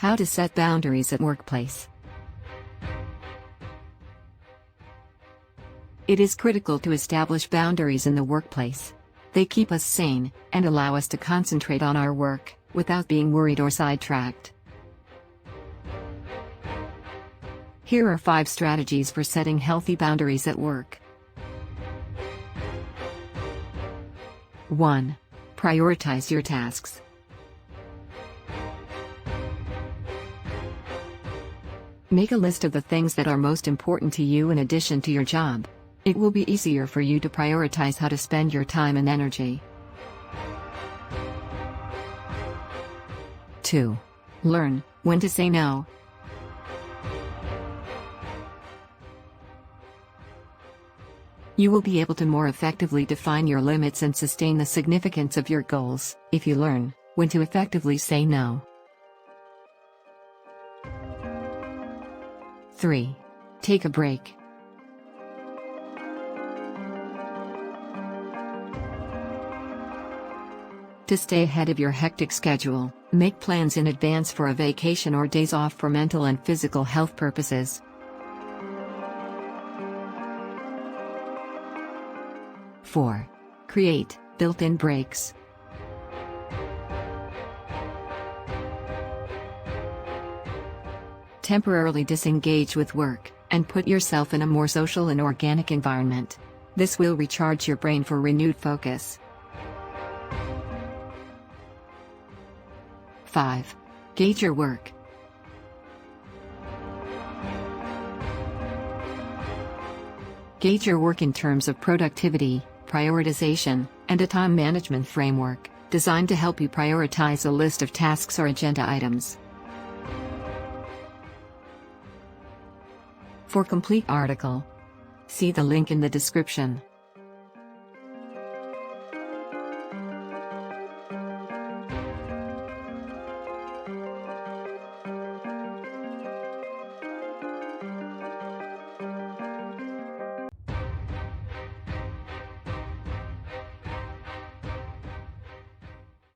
How to set boundaries at workplace. It is critical to establish boundaries in the workplace. They keep us sane and allow us to concentrate on our work without being worried or sidetracked. Here are 5 strategies for setting healthy boundaries at work. 1. Prioritize your tasks. Make a list of the things that are most important to you in addition to your job. It will be easier for you to prioritize how to spend your time and energy. 2. Learn when to say no. You will be able to more effectively define your limits and sustain the significance of your goals if you learn when to effectively say no. 3. Take a break. To stay ahead of your hectic schedule, make plans in advance for a vacation or days off for mental and physical health purposes. 4. Create built-in breaks. Temporarily disengage with work, and put yourself in a more social and organic environment. This will recharge your brain for renewed focus. 5. Gauge your work. Gauge your work in terms of productivity, prioritization, and a time management framework, designed to help you prioritize a list of tasks or agenda items. For complete article, see the link in the description.